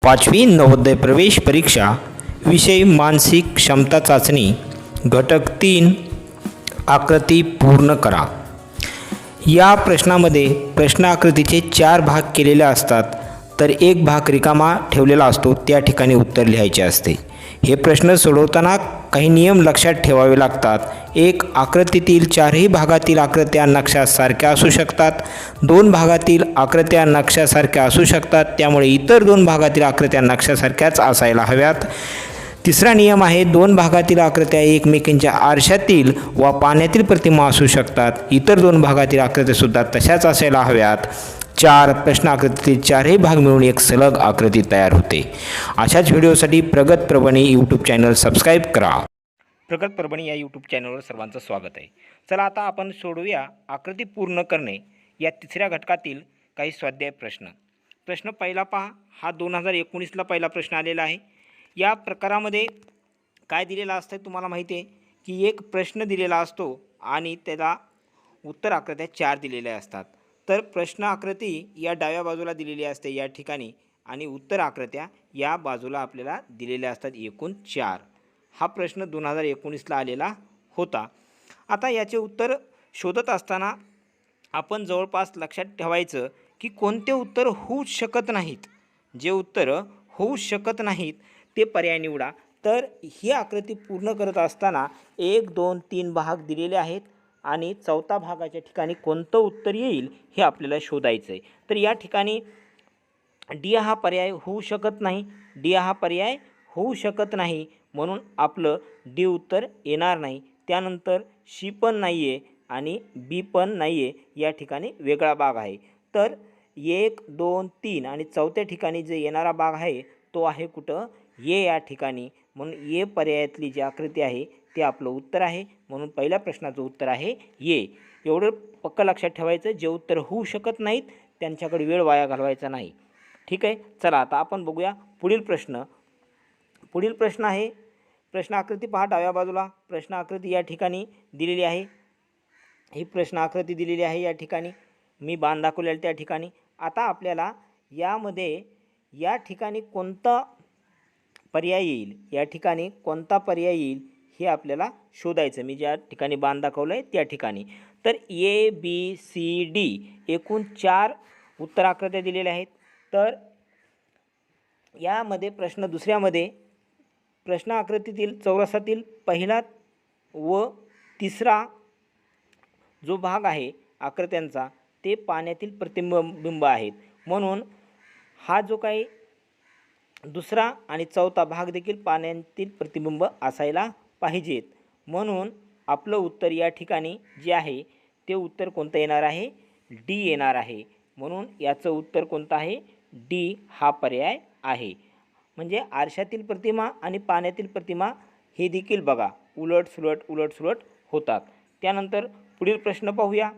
पाचवी नवोदय प्रवेश परीक्षा विषय मानसिक क्षमता चाचणी घटक 3 आकृती पूर्ण करा। या प्रश्नामध्ये प्रश्न आकृतीचे 4 भाग केलेले असतात, तर एक भाग रिकामा ठेवलेला असतो, त्या ठिकाणी उत्तर लिहायचे असते। हे प्रश्न सोडवताना काही नियम लक्षात ठेवावे लागतात। एक, आकृतीतील 4ही भागातील आकृत्या नक्षासारख्या असू शकतात। 2 भागातील आकृत्या नक्षासारख्या असू शकतात, त्यामुळे इतर 2 भागातील आकृत्या नक्षासारख्याच असायला हव्यात। तिसरा नियम आहे, 2 भागातील आकृत्या एकमेकींच्या आरशातील वा पाण्यातील प्रतिमा असू शकतात। इतर 2 भागातील आकृत्यासुद्धा तशाच असायला हव्यात। 4, प्रश्न आकृतीतील 4ही भाग मिळून एक सलग आकृती तयार होते। अशाच व्हिडिओसाठी प्रगत परभणी यूट्यूब चॅनल सबस्क्राईब करा। प्रगत परभणी या यूट्यूब चॅनलवर सर्वांचं स्वागत आहे। चला आता आपण सोडवूया आकृती पूर्ण करणे या तिसऱ्या घटकातील काही स्वाध्याय प्रश्न। प्रश्न पहिला पहा, हा 2019ला पहिला प्रश्न आलेला आहे। या प्रकारामध्ये काय दिलेलं असतं तुम्हाला माहिती आहे की एक प्रश्न दिलेला असतो आणि त्याला उत्तर आकृत्या 4 दिलेल्या असतात। तर प्रश्न आकृती या डाव्या बाजूला दिलेली असते या ठिकाणी आणि उत्तर आकृत्या या बाजूला आपल्याला दिलेल्या असतात, एकूण 4। हा प्रश्न 2019ला आलेला होता। आता याचे उत्तर शोधत असताना आपण जवळपास लक्षात ठेवायचं की कोणते उत्तर होऊ शकत नाहीत। जे उत्तर होऊ शकत नाहीत ते पर्याय निवडा। तर ही आकृती पूर्ण करत असताना 1, 2, 3 भाग दिलेले आहेत आणि चौथा भागाच्या ठिकाणी कोणतं उत्तर येईल हे आपल्याला शोधायचं आहे। तर या ठिकाणी डी हा पर्याय होऊ शकत नाही, डी हा पर्याय होऊ शकत नाही, म्हणून आपलं डी उत्तर येणार नाही। त्यानंतर सी पण नाही आहे आणि बी पण नाही आहे, या ठिकाणी वेगळा भाग आहे। तर 1, 2, 3 आणि चौथ्या ठिकाणी जे येणारा भाग आहे तो आहे कुठं, ए या ठिकाणी, म्हणून ए पर्यायातली जी आकृती आहे ते आपलं उत्तर आहे। म्हणून पहिल्या प्रश्नाचं उत्तर आहे ए। एवढं पक्का लक्षात ठेवायचं, जे उत्तर होऊ शकत नाहीत त्यांच्याकडे वेळ वाया घालवायचा नाही। ठीक आहे, चला आता आपण बघूया पुढील प्रश्न। पुढील प्रश्न आहे, प्रश्न आकृती पहा डाव्या बाजूला प्रश्न आकृती या ठिकाणी दिलेली आहे। ही प्रश्न आकृती दिलेली आहे या ठिकाणी, मी बाण दाखवलेला त्या ठिकाणी। आता आपल्याला यामध्ये या ठिकाणी कोणता पर्याय येईल, या ठिकाणी कोणता पर्याय येईल हे आपल्याला शोधायचं। मी ज्या ठिकाणी बाण दाखवलं आहे त्या ठिकाणी तर ए बी सी डी एकूण 4 उत्तर आकृत्या दिलेल्या आहेत। तर यामध्ये प्रश्न दुसऱ्यामध्ये प्रश्न आकृतीतील चौरसातील पहिला व तिसरा जो भाग आहे आकृत्यांचा ते पाण्यातील प्रतिबिंब आहेत, म्हणून हा जो काही दुसरा आणि चौथा भाग देखील पाण्यातील प्रतिबिंब असायला पाहिजेत। म्हणून आपलं उत्तर या ठिकाणी जे आहे ते उत्तर कोणतं येणार आहे, डी येणार आहे। म्हणून याचं उत्तर कोणतं आहे, डी हा पर्याय आहे। म्हणजे आरशातील प्रतिमा आणि पाण्यातील प्रतिमा हे देखील बघा उलट होतात। त्यानंतर पुढील प्रश्न पाहूया।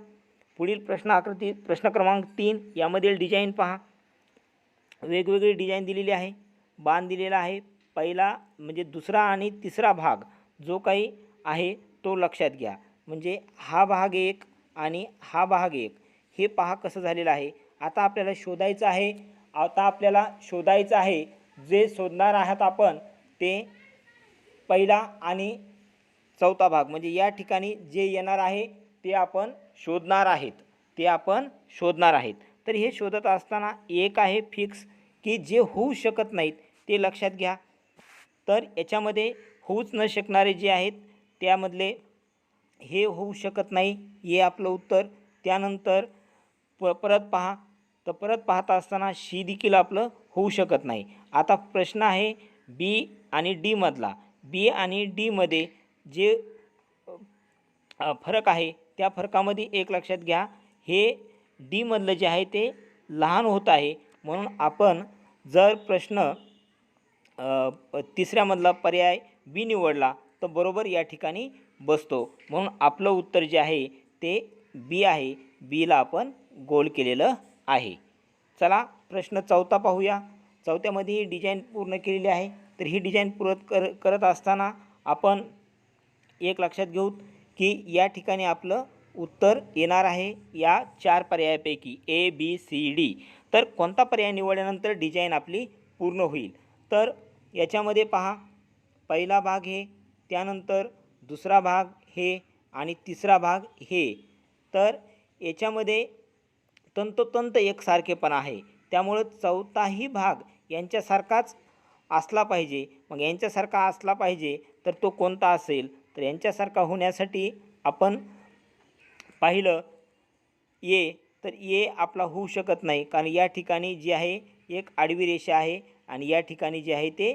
पुढील प्रश्न आकृती प्रश्न क्रमांक 3 यामधील डिझाईन पहा। वेगवेगळी डिझाईन दिलेली आहे, बाण दिलेला आहे। पहिला म्हणजे दुसरा आणि तिसरा भाग जो काही आहे तो लक्षात घ्या, म्हणजे हा भाग 1 आणि हा भाग 1 हे पहा कसं झालेलं आहे। आता आपल्याला शोधायचं आहे, जे शोधणार आहात आपण ते पहिला आणि चौथा भाग, म्हणजे या ठिकाणी जे येणार आहे ते आपण शोधणार आहेत। तर हे शोधत असताना एक आहे फिक्स की जे होऊ शकत नाहीत ते लक्षात घ्या। तर याच्यामध्ये होऊच न शकणारे जे आहेत त्यामधले हे होऊ शकत नाही, हे आपलं उत्तर। त्यानंतर परत पहा, तर परत पाहता असताना शी देखील आपलं होऊ शकत नाही। आता प्रश्न आहे बी आणि डी मधला। बी आणि डी मध्ये जे फरक आहे त्या फरकामध्ये एक लक्षात घ्या, हे डी मधलं जे आहे ते लहान होत आहे, म्हणून आपण जर प्रश्न तिसऱ्यामधला पर्याय बी निवडला तर बरोबर या ठिकाणी बसतो। म्हणून आपलं उत्तर जे आहे ते बी आहे, बीला आपण गोल केलेलं आहे। चला प्रश्न चौथा पाहूया। चौथ्यामध्ये ही डिझाईन पूर्ण केलेली आहे। तर ही डिझाईन पूर्ण करत असताना आपण एक लक्षात घेऊ की या ठिकाणी आपलं उत्तर येणार आहे या 4 पर्यायापैकी ए बी सी डी। तर कोणता पर्याय निवडल्यानंतर डिझाईन आपली पूर्ण होईल. तर याच्यामध्ये पहा, पहिला भाग हे, त्यानंतर दुसरा भाग हे आणि तिसरा भाग हे. तर याच्यामध्ये तंतोतंत एकसारखेपणा आहे, त्यामुळं चौथाही भाग यांच्यासारखाच असला पाहिजे. मग यांच्यासारखा असला पाहिजे तर तो कोणता असेल? तर यांच्यासारखा होण्यासाठी आपण पाहिलं ए, तर ए आपला होऊ शकत नाही, कारण या ठिकाणी जी आहे एक आडवी रेषा आहे आणि या ठिकाणी जे आहे ते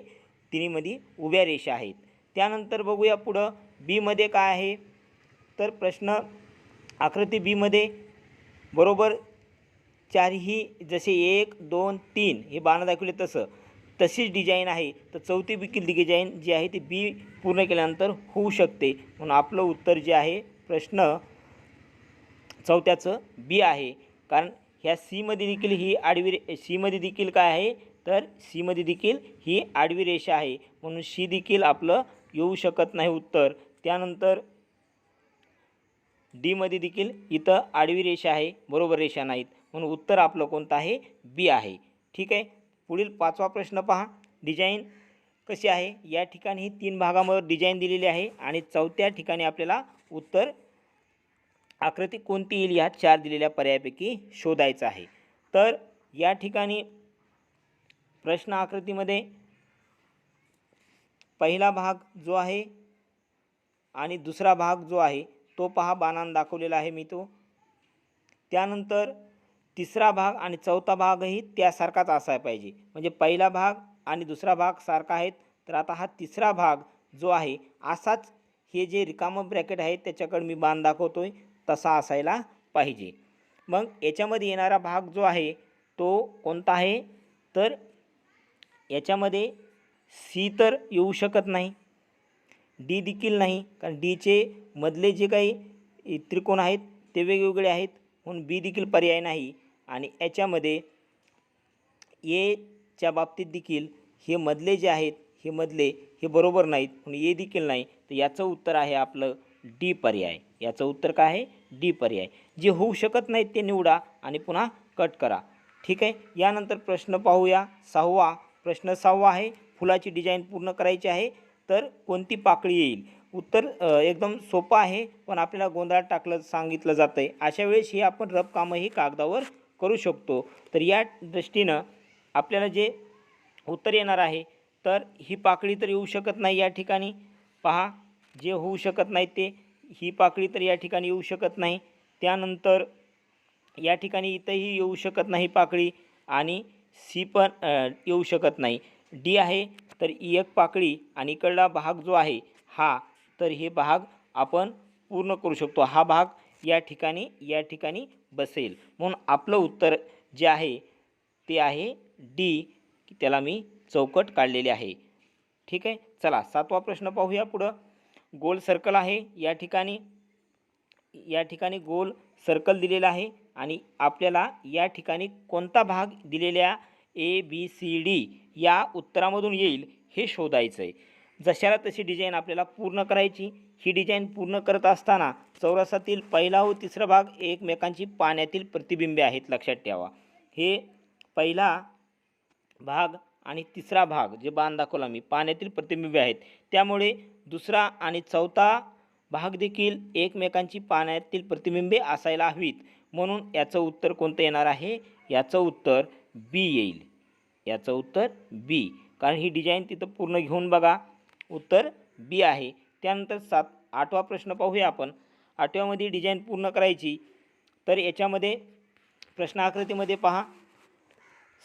तिन्हीमध्ये उभ्या रेषा आहेत. त्यानंतर बघूया पुढं बीमध्ये काय आहे. तर प्रश्न आकृती बीमध्ये बरोबर चारही जसे 1 2 3 हे बाण दाखवले तशीच डिझाईन आहे. तर चौथी देखील डिझाईन जी आहे ती बी पूर्ण केल्यानंतर होऊ शकते. म्हणून आपलं उत्तर जे आहे प्रश्न चौथ्याचं बी आहे. कारण ह्या सीमध्ये देखील ही आडवी सीमध्ये देखील काय आहे, तर सीमध्ये देखील ही आडवी रेषा आहे, म्हणून सी देखील आपलं येऊ शकत नाही उत्तर. त्यानंतर डीमध्ये देखील इथं आडवी रेषा आहे, बरोबर रेषा नाहीत, म्हणून उत्तर आपलं कोणतं आहे? बी आहे. ठीक आहे. पुढील 5वा प्रश्न पहा. डिझाईन कशी आहे? या ठिकाणी ही 3 भागामध्ये डिझाईन दिलेली आहे आणि चौथ्या ठिकाणी आपल्याला उत्तर आकृती कोणती येईल या 4 दिलेल्या पर्यायापैकी शोधायचं आहे. तर या ठिकाणी प्रश्न आकृतीमध्ये पहिला भाग जो आहे आणि दुसरा भाग जो आहे तो पहा, बाणाने दाखवलेला आहे मी तो. त्यानंतर तिसरा भाग आणि चौथा भागही त्यासारखाच असायला पाहिजे, म्हणजे पहिला भाग आणि दुसरा भाग सारखा आहेत. तर आता हा तिसरा भाग जो आहे असाच, हे जे रिकामं ब्रॅकेट आहे त्याच्याकडे मी बाण दाखवतोय तसा असायला पाहिजे. मग याच्यामध्ये येणारा भाग जो आहे तो कोणता आहे? तर याच्यामध्ये सी तर येऊ शकत नाही, डी देखील नाही, कारण डीचे मधले जे काही त्रिकोण आहेत ते वेगवेगळे आहेत, म्हणून बी देखील पर्याय नाही. आणि याच्यामध्ये एच्या बाबतीत देखील हे मधले जे आहेत हे मधले हे बरोबर नाहीत, म्हणून ए देखील नाही. तर याचं उत्तर आहे आपलं डी पर्याय. याचं उत्तर काय आहे? डी पर्याय. जे होऊ शकत नाहीत ते निवडा आणि पुन्हा कट करा. ठीक आहे. यानंतर प्रश्न पाहूया 6वा. प्रश्न 6वा आहे, फुलाची डिझाईन पूर्ण करायची आहे, तर कोणती पाकळी येईल? उत्तर एकदम सोपं आहे, पण आपल्याला गोंधळात सांगितलं जातं आहे. अशा वेळेस हे आपण रफ कामंही कागदावर करू शकतो. तर या दृष्टीनं आपल्याला जे उत्तर येणार आहे, तर ही पाकळी तर येऊ शकत नाही या ठिकाणी. पहा, जे होऊ शकत नाही ते, ही पाकळी तर या ठिकाणी येऊ शकत नाही. त्यानंतर या ठिकाणी इथंही येऊ शकत नाही पाकळी, आणि सी पण येऊ शकत नाही. डी आहे तर एक पाकळी, आणि इकडला भाग जो आहे हा, तर हे भाग आपण पूर्ण करू शकतो. हा भाग या ठिकाणी बसेल, म्हणून आपलं उत्तर जे आहे ते आहे डी, त्याला मी चौकट काढलेली आहे. ठीक आहे. चला 7वा प्रश्न पाहूया पुढं. गोल सर्कल आहे या ठिकाणी गोल सर्कल दिलेला आहे आणि आपल्याला या ठिकाणी कोणता भाग दिलेल्या ABCD या उत्तरामधून येईल हे शोधायचं आहे. जशाला तशी डिझाईन आपल्याला पूर्ण करायची. ही डिझाईन पूर्ण करत असताना चौरसातील पहिला व तिसरा भाग एकमेकांची पाण्यातील प्रतिबिंबे आहेत, लक्षात ठेवा. हे पहिला भाग आणि तिसरा भाग जे बाण दाखवला मी पाण्यातील प्रतिबिंबे आहेत, त्यामुळे दुसरा आणि चौथा भाग देखील एकमेकांची पाण्यातील प्रतिबिंबे असायला हवीत. म्हणून याचं उत्तर कोणतं येणार आहे? याचं उत्तर बी येईल. याचं उत्तर बी, कारण ही डिझाईन तिथं पूर्ण घेऊन बघा, उत्तर बी आहे. त्यानंतर 8वा प्रश्न पाहूया आपण. 8व्यामध्ये डिझाईन पूर्ण करायची, तर याच्यामध्ये प्रश्न आकृतीमध्ये पहा,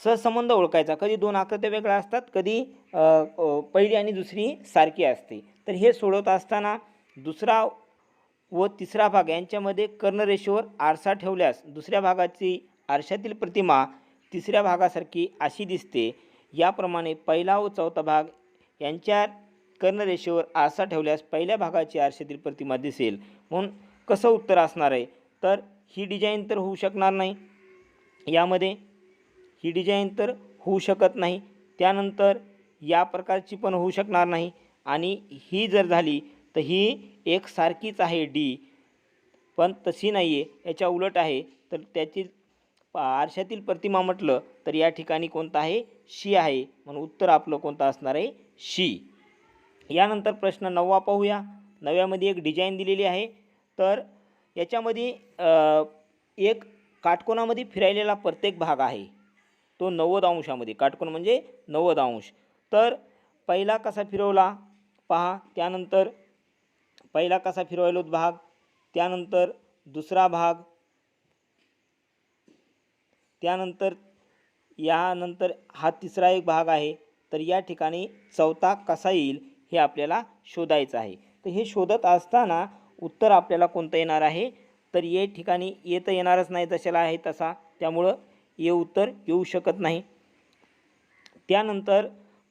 सहसंबंध ओळखायचा. कधी 2 आकृत्या वेगळ्या असतात, कधी पहिली आणि दुसरी सारखी असते. तर हे सोडवत असताना दुसरा व तिसरा भाग यांच्यामध्ये कर्णरेषेवर आरसा ठेवल्यास दुसऱ्या भागाची आरशातील प्रतिमा तिसऱ्या भागासारखी अशी दिसते. याप्रमाणे पहिला व चौथा भाग यांच्या कर्णरेषेवर आरसा ठेवल्यास पहिल्या भागाची आरशातील प्रतिमा दिसेल. म्हणून कसं उत्तर असणार आहे? तर ही डिझाईन तर होऊ शकणार नाही, यामध्ये ही डिझाईन तर होऊ शकत नाही. त्यानंतर या प्रकारची पण होऊ शकणार नाही, आणि ही जर झाली तर ही एक सारखीच आहे डी, पण तशी नाही आहे, याच्या उलट आहे. तर त्याची आरशातील प्रतिमा म्हटलं तर या ठिकाणी कोणता आहे? शी आहे, म्हणून उत्तर आपलं कोणतं असणार आहे? शी. यानंतर प्रश्न 9वा पाहूया. 9व्यामध्ये एक डिझाईन दिलेली आहे. तर याच्यामध्ये एक काटकोनामध्ये फिरायलेला प्रत्येक भाग आहे तो 90 अंशामध्ये. काटकोन म्हणजे 90 अंश. तर पहिला कसा फिरवला पहा, त्यानंतर पहिला कसा फिरवलो भाग, त्यानंतर दुसरा भाग, त्यानंतर यानंतर हा तिसरा एक भाग आहे. तर या ठिकाणी चौथा कसा येईल हे आपल्याला शोधायचं आहे. तर हे शोधत असताना उत्तर आपल्याला कोणतं येणार आहे? तर या ठिकाणी येतं येणारच नाही, तशाला आहे तसा, त्यामुळं हे उत्तर येऊ शकत नाही. त्यानंतर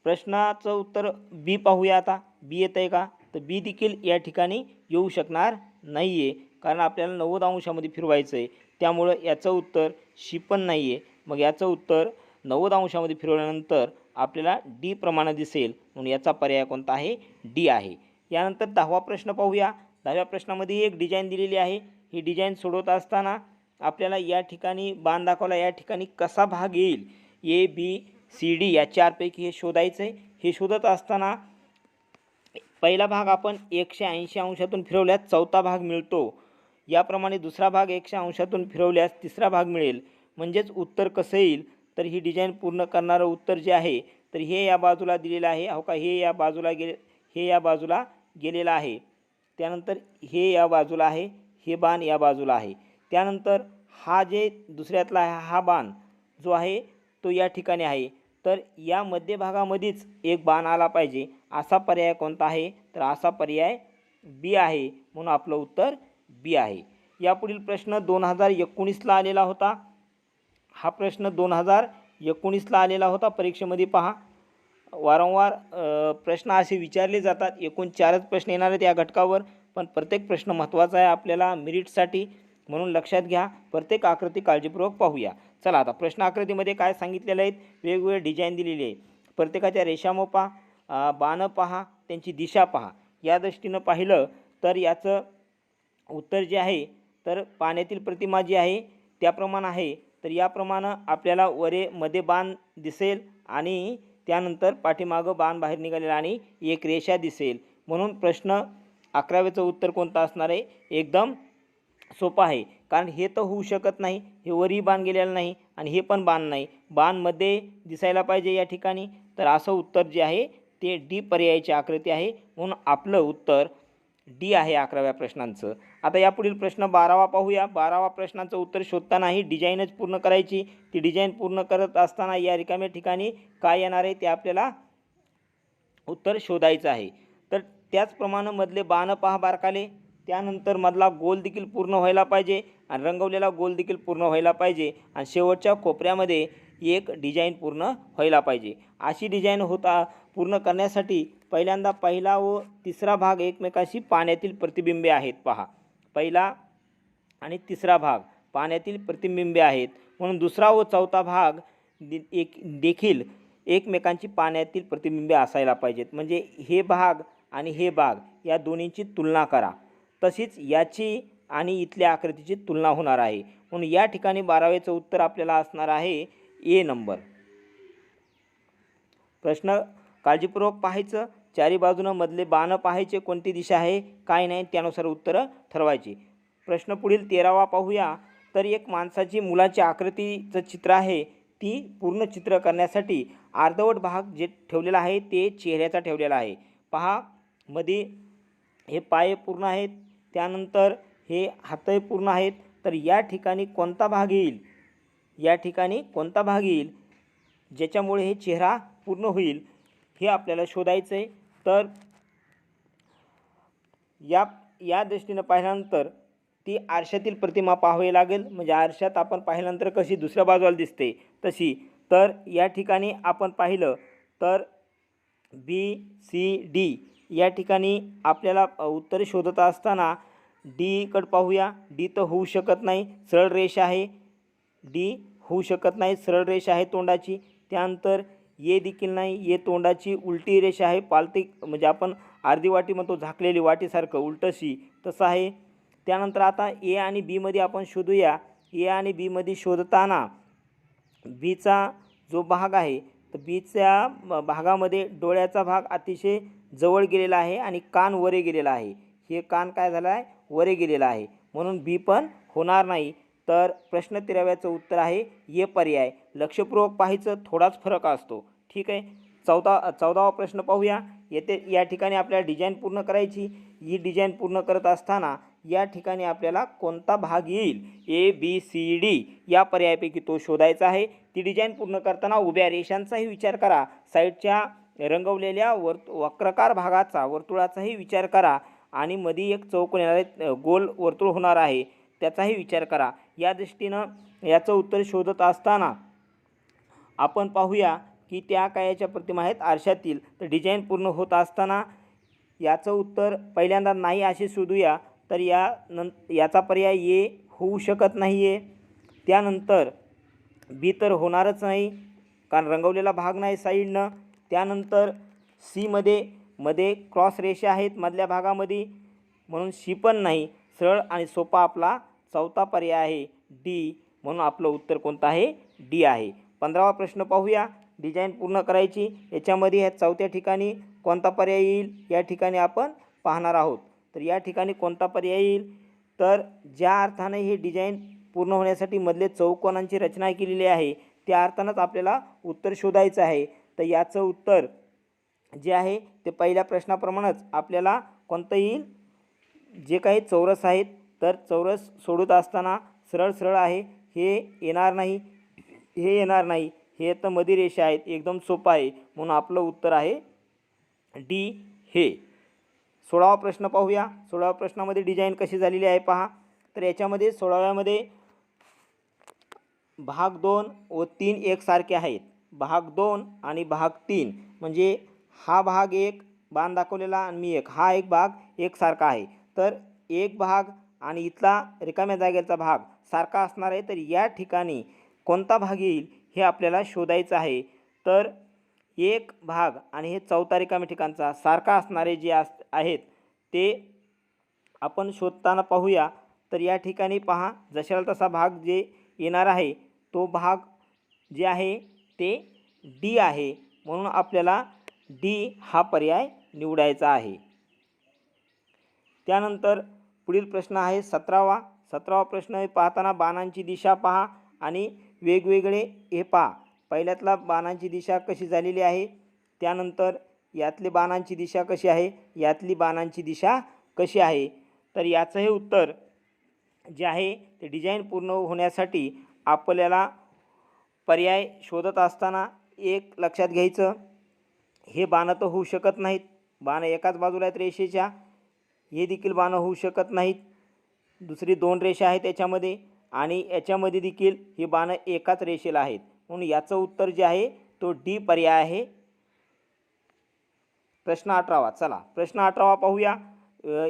प्रश्नाचं उत्तर बी पाहूया. आता बी येतं आहे का? तर बी देखील या ठिकाणी येऊ शकणार नाही आहे, कारण आपल्याला 90 अंशामध्ये फिरवायचं आहे. त्यामुळं याचं उत्तर शी पण नाही आहे. मग याचं उत्तर 90 अंशामध्ये फिरवल्यानंतर आपल्याला डी प्रमाणे दिसेल, म्हणून याचा पर्याय कोणता आहे? डी आहे. यानंतर 10वा प्रश्न पाहूया. 10व्या प्रश्नामध्ये एक डिझाईन दिलेली आहे. ही डिझाईन सोडवत असताना आपल्याला या ठिकाणी बाण दाखवला, या ठिकाणी कसा भाग येईल, ए बी सी डी या चारपैकी हे शोधायचं आहे. हे शोधत असताना पहिला भाग आपण 180 अंशातून फिरवल्यास चौथा भाग मिळतो. याप्रमाणे दुसरा भाग 100 अंशातून फिरवल्यास तिसरा भाग मिळेल. म्हणजेच उत्तर कसं येईल? तर ही डिझाईन पूर्ण करणारं उत्तर जे आहे, तर हे या बाजूला दिलेलं आहे. हो का, हे या बाजूला गेलेलं आहे. त्यानंतर हे या बाजूला आहे, हे बाण या बाजूला आहे. त्यानंतर हा जे दुसऱ्यातला आहे, हा बाण जो आहे तो या ठिकाणी आहे. तर या मध्यभागामध्येच एक बाण आला पाहिजे. असा पर्याय कोणता आहे? तर असा पर्याय बी आहे, म्हणून आपलं उत्तर बी आहे. यापुढील प्रश्न 2019ला आलेला होता. हा प्रश्न 2019ला आलेला होता परीक्षेमध्ये. पहा, वारंवार प्रश्न असे विचारले जातात. एकूण 4च प्रश्न येणार आहेत या घटकावर, पण प्रत्येक प्रश्न महत्त्वाचा आहे आपल्याला मेरिटसाठी, म्हणून लक्षात घ्या. प्रत्येक आकृती काळजीपूर्वक पाहूया. चला, आता प्रश्न आकृतीमध्ये काय सांगितलेलं आहे? वेगवेगळे डिझाईन दिलेली आहे. प्रत्येकाच्या रेषा मोपा, बाणं पहा, त्यांची दिशा पहा. या दृष्टीनं पाहिलं तर याचं उत्तर जे आहे, तर पाण्यातील प्रतिमा जी आहे त्याप्रमाणे आहे. तर याप्रमाणे आपल्याला वरे मध्ये बाण दिसेल आणि त्यानंतर पाठीमागं बाण बाहेर निघालेला आणि एक रेषा दिसेल. म्हणून प्रश्न 11वेचं उत्तर कोणतं असणार आहे? एकदम सोपं आहे, कारण हे तर होऊ शकत नाही. हे वरही बाण गेलेलं नाही आणि हे पण बाण नाही. बाण मध्ये दिसायला पाहिजे या ठिकाणी. तर असं उत्तर जे आहे ते डी पर्यायाची आकृती आहे, म्हणून आपलं उत्तर डी आहे 11व्या प्रश्नांचं. आता यापुढील प्रश्न 12वा पाहूया. 12वा प्रश्नाचं उत्तर शोधताना ही डिझाईनच पूर्ण करायची. ती डिझाईन पूर्ण करत असताना या रिकाम्या ठिकाणी काय येणार आहे ते आपल्याला उत्तर शोधायचं आहे. तर त्याचप्रमाणे मधले बाण पहा बारकाले, त्यानंतर मधला गोल देखील पूर्ण व्हायला पाहिजे आणि रंगवलेला गोल देखील पूर्ण व्हायला पाहिजे आणि शेवटच्या कोपऱ्यामध्ये एक डिझाईन पूर्ण व्हायला पाहिजे. अशी डिझाईन पूर्ण करण्यासाठी पहिल्यांदा पहिला व तिसरा भाग एकमेकाशी पाण्यातील प्रतिबिंबे आहेत. पहा, पहिला आणि तिसरा भाग पाण्यातील प्रतिबिंबे आहेत, म्हणून दुसरा व चौथा भाग देखील एकमेकांची पाण्यातील प्रतिबिंबे असायला पाहिजेत. म्हणजे हे भाग आणि हे भाग या दोन्हींची तुलना करा. तशीच याची आणि इथल्या आकृतीची तुलना होणार आहे. म्हणून या ठिकाणी 12वेचं उत्तर आपल्याला असणार आहे ए नंबर. प्रश्न काळजीपूर्वक पाहायचं. चारी बाजूनं मधले बाण पाहायचे, कोणती दिशा आहे काय नाही, त्यानुसार उत्तरं ठरवायची. प्रश्न पुढील 13वा पाहूया. तर एक माणसाची मुलाची आकृतीचं चित्र आहे, ती पूर्ण चित्र करण्यासाठी अर्धवट भाग जे ठेवलेला आहे ते चेहऱ्याचा ठेवलेला आहे. पहा, मध्ये हे पाय पूर्ण आहेत, त्यानंतर हे हातही पूर्ण आहेत. तर या ठिकाणी कोणता भाग येईल? या ठिकाणी कोणता भाग येईल ज्याच्यामुळे हे चेहरा पूर्ण होईल हे आपल्याला शोधायचं आहे. तर या दृष्टीनं पाहिल्यानंतर ती आरशातील प्रतिमा पाहावी लागेल. म्हणजे आरशात आपण पाहिल्यानंतर कशी दुसऱ्या बाजूला दिसते तशी. तर या ठिकाणी आपण पाहिलं तर बी सी डी या ठिकाणी आपल्याला उत्तर शोधत असताना डीकडे पाहूया. डी तर होऊ शकत नाही, सरळ रेषा आहे. डी होऊ शकत नाही, सरळ रेषा आहे तोंडाची. त्यानंतर ये देखील नाही, ये तोंडाची उलटी रेषा आहे, पालती म्हणजे आपण अर्धी वाटी म्हणतो झाकलेली वाटीसारखं उलटशी तसं आहे. त्यानंतर आता ए आणि बीमध्ये आपण शोधूया. ए आणि बीमध्ये शोधताना बीचा जो भाग आहे तर बीच्या भागामध्ये डोळ्याचा भाग अतिशय जवळ गेलेला आहे आणि कान वरे गेलेला आहे. हे कान काय झालं आहे, वरे गेलेला आहे, म्हणून बी पण होणार नाही. तर प्रश्न 13व्याचं उत्तर आहे ये पर्याय. लक्षपूर्वक पाहायचं, थोडाच फरक असतो. ठीक आहे. 14वा प्रश्न पाहूया. या ठिकाणी आपल्याला डिझाईन पूर्ण करायची. ही डिझाईन पूर्ण करत असताना या ठिकाणी आपल्याला कोणता भाग येईल, ए बी सी डी या पर्यायापैकी तो शोधायचा आहे. ती डिझाईन पूर्ण करताना उभ्या रेषांचाही विचार करा, साईडच्या रंगवलेल्या वक्राकार भागाचा, वर्तुळाचाही विचार करा आणि मध्ये एक चौकोन येणार, गोल वर्तुळ होणार आहे, त्याचाही विचार करा. या दृष्टीनं याचं उत्तर शोधत असताना आपण पाहूया की त्या कायच्या प्रतिमा आहेत आरशातील. तर डिझाईन पूर्ण होत असताना याचं उत्तर पहिल्यांदा नाही असे शोधूया. तर याचा पर्याय ए होऊ शकत नाही आहे. त्यानंतर बी तर होणारच नाही कारण रंगवलेला भाग नाही साईडनं. त्यानंतर मध्ये क्रॉस रेषा आहेत मधल्या भागामध्ये, म्हणून सी पण नाही. सरळ आणि सोपा आपला चौथा पर्याय आहे डी, म्हणून आपलं उत्तर कोणतं आहे, डी आहे. 15वा प्रश्न पाहूया. डिझाईन पूर्ण करायची. याच्यामध्ये ह्या चौथ्या ठिकाणी कोणता पर्याय येईल या ठिकाणी आपण पाहणार आहोत. तर या ठिकाणी कोणता पर्याय येईल, तर ज्या अर्थाने हे डिझाईन पूर्ण होण्यासाठी मधले चौकोनांची रचना केलेली आहे त्या अर्थानंच आपल्याला उत्तर शोधायचं आहे. तर याचं उत्तर जे आहे ते पहिल्या प्रश्नाप्रमाणेच आपल्याला कोणतं येईल, जे काही चौरस आहेत तर चौरस सोडत असताना सरळ आहे, हे येणार नाही, हे येणार नाही, हे तर मध्ये रेषा आहेत, एकदम सोपं आहे, म्हणून आपलं उत्तर आहे डी हे. 16वा प्रश्न पाहूया. 16व्या प्रश्नामध्ये डिझाईन कशी झालेली आहे पहा. तर याच्यामध्ये 16व्यामध्ये भाग 2 व 3 एकसारखे आहेत. भाग 2 आणि भाग 3 म्हणजे हा भाग एक बाण दाखवलेला आणि मी एक, हा एक भाग एकसारखा आहे. तर एक भाग आणि इथला रिकाम्या जागेचा भाग सारखा असणार आहे. तर या ठिकाणी कोणता भाग येईल हे आपल्याला शोधायचं आहे. तर एक भाग आणि हे चौथा रिकाम्या ठिकाणचा सारखा असणारे जे आहेत ते आपण शोधताना पाहूया. तर या ठिकाणी पहा, जशाला तसा भाग जे येणार आहे तो भाग जे आहे ते डी आहे, म्हणून आपल्याला डी हा पर्याय निवडायचा आहे. त्यानंतर पुढील प्रश्न आहे 17वा प्रश्न पाहताना बाणांची दिशा पहा आणि वेगवेगळे हे पहा. पहिल्यातला बाणांची दिशा कशी झालेली आहे, त्यानंतर यातली बाणांची दिशा कशी आहे, यातली बाणांची दिशा कशी आहे. तर याचं हे उत्तर जे आहे ते डिझाईन पूर्ण होण्यासाठी आपल्याला पर्याय शोधत असताना एक लक्षात घ्यायचं, हे बाणं तर होऊ शकत नाहीत, बाणं एकाच बाजूला आहेत रेषेच्या, हे देखील बाणं होऊ शकत नाहीत. दुसरी 2 रेषा आहेत याच्यामध्ये आणि याच्यामध्ये देखील ही बाणं एकाच रेषेला आहेत, म्हणून याचं उत्तर जे आहे तो डी पर्याय आहे. प्रश्न 18वा. चला प्रश्न 18वा पाहूया.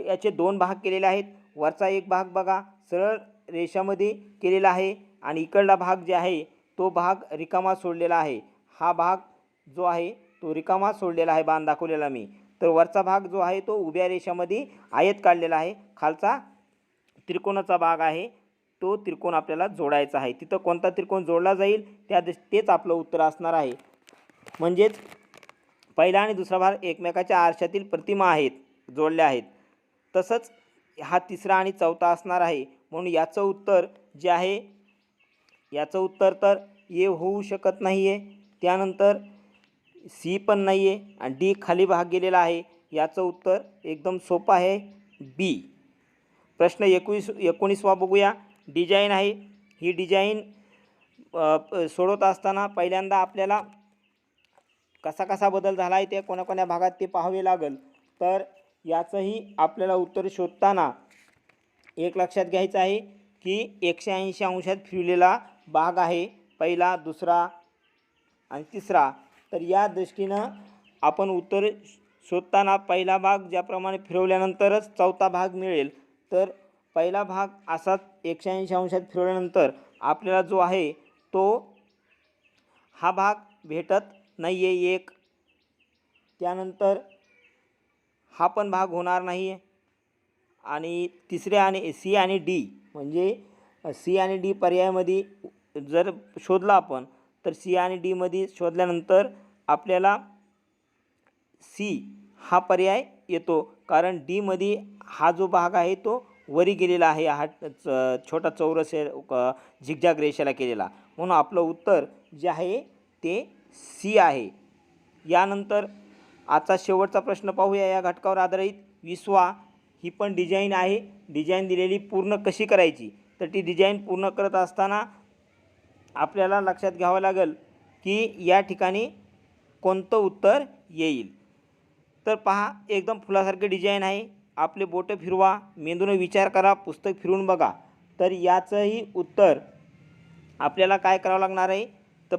याचे 2 भाग केलेले आहेत. वरचा एक भाग बघा सरळ रेषामध्ये केलेला आहे आणि इकडला भाग जे आहे तो भाग रिकामा सोडलेला आहे. हा भाग जो आहे तो रिकामा सोडलेला आहे बाण दाखवलेला मी. तर वरचा भाग जो आहे तो उभ्या रेषामध्ये आयत काढलेला आहे. खालचा त्रिकोणाचा भाग आहे, तो त्रिकोण आपल्याला जोडायचा आहे. तिथं कोणता त्रिकोण जोडला जाईल तेच आपलं उत्तर असणार आहे. म्हणजेच पहिला आणि दुसरा भाग एकमेकाच्या आरशातील प्रतिमा आहेत, जोडल्या आहेत. तसंच हा तिसरा आणि चौथा असणार आहे, म्हणून याचं उत्तर जे आहे, याचं उत्तर तर ए होऊ शकत नाही आहे. त्यानंतर सी पण नाही आहे आणि डी खाली भाग गेलेला आहे. याचं उत्तर एकदम सोपं आहे बी. प्रश्न 19वा बघूया. डिझाईन आहे. ही डिझाईन सोडवत असताना पहिल्यांदा आपल्याला कसा कसा बदल झाला आहे ते कोणत्या भागात ते पाहावे लागेल. तर याचंही आपल्याला उत्तर शोधताना एक लक्षात घ्यायचं आहे की 180 अंशात फिरलेला भाग आहे पहिला, दुसरा आणि तिसरा. तर या दृष्टीनं आपण उत्तर शोधताना पहिला भाग ज्याप्रमाणे फिरवल्यानंतरच चौथा भाग मिळेल. तर पहिला भाग असाच 180 अंशात फिरवल्यानंतर आपल्याला जो आहे तो हा भाग भेटत नाही आहे एक. त्यानंतर हा पण भाग होणार नाही आहे. आणि तिसऱ्या आणि सी आणि डी म्हणजे सी आणि डी पर्यायामध्ये जर शोधला आपण तर सी आणि डीमध्ये शोधल्यानंतर आपल्याला सी हा पर्याय येतो, कारण डीमध्ये हा जो भाग आहे तो वरी गेलेला आहे, हा छोटा चौरस झिगझॅग रेषेला केलेला, म्हणून आपलं उत्तर जे आहे ते सी आहे. यानंतर आजचा शेवटचा प्रश्न पाहूया. या घटकावर आधारित 20वा ही पण डिझाईन आहे. डिझाईन दिलेली पूर्ण कशी करायची, तर ती डिझाईन पूर्ण करत असताना आपल्याला लक्षात घ्यावं लागेल की या ठिकाणी कोणतं उत्तर येईल. तर पहा, एकदम फुलासारखी डिझाईन आहे. आपले बोटं फिरवा, मेंदूने विचार करा, पुस्तक फिरवून बघा. तर याचंही उत्तर आपल्याला काय करावं लागणार आहे, तर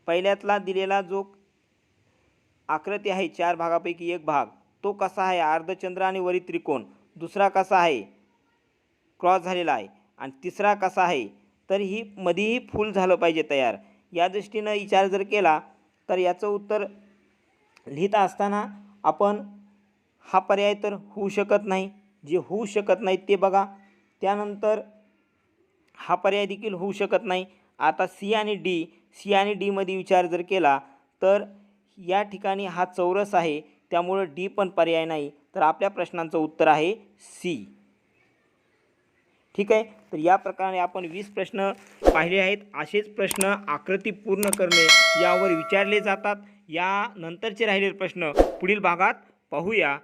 पहिल्यातला दिलेला जो आकृती आहे 4 भागापैकी एक भाग, तो कसा आहे, अर्धचंद्र आणि वरी त्रिकोण. दुसरा कसा आहे, क्रॉस झालेला आहे. आणि तिसरा कसा आहे, तर ही मध्येही फूल झालं पाहिजे तयार. या दृष्टीनं विचार जर केला तर याचं उत्तर लिहित असताना आपण हा पर्याय तर होऊ शकत नाही, जे होऊ शकत नाही ते बघा. त्यानंतर हा पर्याय देखील होऊ शकत नाही. आता सी आणि डीमध्ये विचार जर केला तर या ठिकाणी हा चौरस आहे, त्यामुळं डी पण पर्याय नाही. तर आपल्या प्रश्नांचं उत्तर आहे सी. ठीक आहे. तर या प्रकारे आपण 20 प्रश्न पाहिले आहेत. असेच प्रश्न आकृती पूर्ण करणे यावर विचारले जातात. या नंतरचे राहिलेले प्रश्न पुढील भागात पाहूया.